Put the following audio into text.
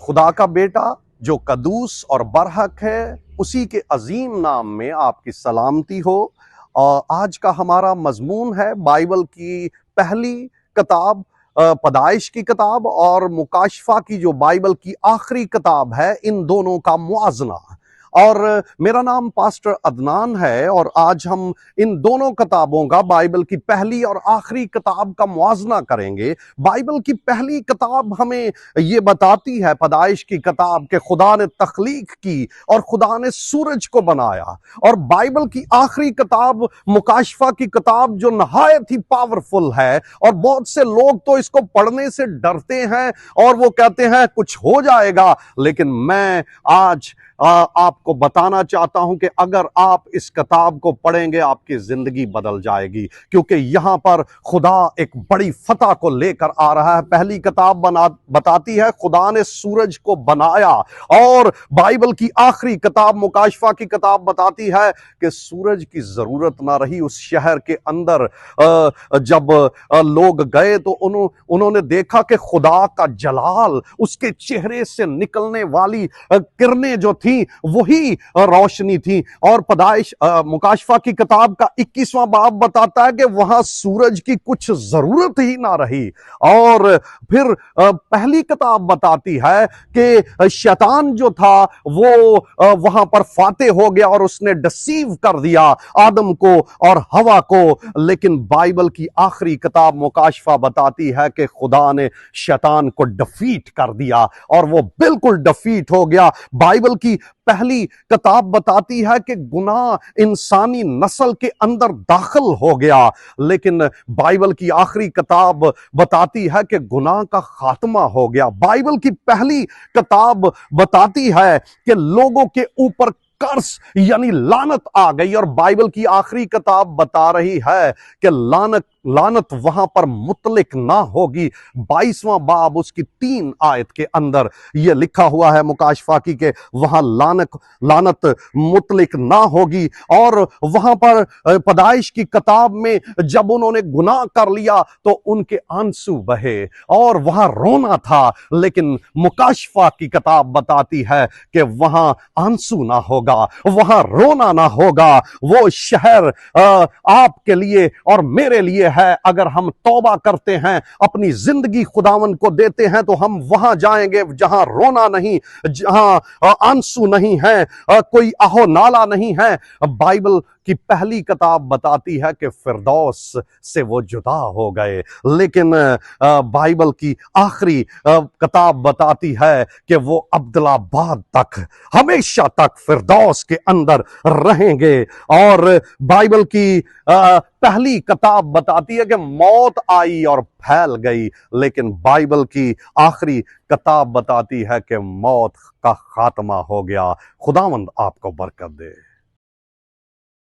خدا کا بیٹا جو قدوس اور برحق ہے، اسی کے عظیم نام میں آپ کی سلامتی ہو۔ اور آج کا ہمارا مضمون ہے بائبل کی پہلی کتاب، پیدائش کی کتاب، اور مکاشفہ کی جو بائبل کی آخری کتاب ہے، ان دونوں کا موازنہ۔ اور میرا نام پاسٹر عدنان ہے، اور آج ہم ان دونوں کتابوں کا، بائبل کی پہلی اور آخری کتاب کا موازنہ کریں گے۔ بائبل کی پہلی کتاب ہمیں یہ بتاتی ہے، پیدائش کی کتاب، کہ خدا نے تخلیق کی اور خدا نے سورج کو بنایا۔ اور بائبل کی آخری کتاب مکاشفہ کی کتاب جو نہایت ہی پاورفل ہے، اور بہت سے لوگ تو اس کو پڑھنے سے ڈرتے ہیں اور وہ کہتے ہیں کچھ ہو جائے گا، لیکن میں آج آپ کو بتانا چاہتا ہوں کہ اگر آپ اس کتاب کو پڑھیں گے آپ کی زندگی بدل جائے گی، کیونکہ یہاں پر خدا ایک بڑی فتح کو لے کر آ رہا ہے۔ پہلی کتاب بتاتی ہے خدا نے سورج کو بنایا، اور بائبل کی آخری کتاب مکاشفہ کی کتاب بتاتی ہے کہ سورج کی ضرورت نہ رہی اس شہر کے اندر۔ جب لوگ گئے تو انہوں نے دیکھا کہ خدا کا جلال، اس کے چہرے سے نکلنے والی کرنیں جو تھیں وہی روشنی تھی۔ اور پیدائش مکاشفہ کی کتاب کا 21واں باب بتاتا ہے کہ وہاں سورج کی کچھ ضرورت ہی نہ رہی۔ اور پھر پہلی کتاب بتاتی ہے کہ شیطان جو تھا وہ وہاں پر فاتح ہو گیا، اور اس نے ڈسیو کر دیا آدم کو اور ہوا کو۔ لیکن بائبل کی آخری کتاب مکاشفہ بتاتی ہے کہ خدا نے شیطان کو ڈفیٹ کر دیا، اور وہ بالکل ڈفیٹ ہو گیا۔ بائبل کی پہلی کتاب بتاتی ہے کہ گناہ انسانی نسل کے اندر داخل ہو گیا، لیکن بائبل کی آخری کتاب بتاتی ہے کہ گناہ کا خاتمہ ہو گیا۔ بائبل کی پہلی کتاب بتاتی ہے کہ لوگوں کے اوپر قرض یعنی لعنت آ گئی، اور بائبل کی آخری کتاب بتا رہی ہے کہ لعنت وہاں پر مطلق نہ ہوگی۔ 22واں باب اس کی 3 آیت کے اندر یہ لکھا ہوا ہے مکاشفہ کی کہ وہاں لعنت مطلق نہ ہوگی۔ اور وہاں پر پیدائش کی کتاب میں جب انہوں نے گناہ کر لیا تو ان کے آنسو بہے اور وہاں رونا تھا، لیکن مکاشفہ کی کتاب بتاتی ہے کہ وہاں آنسو نہ ہوگا، وہاں رونا نہ ہوگا۔ وہ شہر آپ کے لیے اور میرے لیے ہے۔ اگر ہم توبہ کرتے ہیں، اپنی زندگی خداوند کو دیتے ہیں، تو ہم وہاں جائیں گے جہاں رونا نہیں، جہاں آنسو نہیں ہے، کوئی آہو نالا نہیں ہے۔ بائبل کی پہلی کتاب بتاتی ہے کہ فردوس سے وہ جدا ہو گئے، لیکن بائبل کی آخری کتاب بتاتی ہے کہ وہ عبدالآباد تک، ہمیشہ تک فردوس کے اندر رہیں گے۔ اور بائبل کی پہلی کتاب بتاتی ہے کہ موت آئی اور پھیل گئی، لیکن بائبل کی آخری کتاب بتاتی ہے کہ موت کا خاتمہ ہو گیا۔ خداوند آپ کو برکت دے۔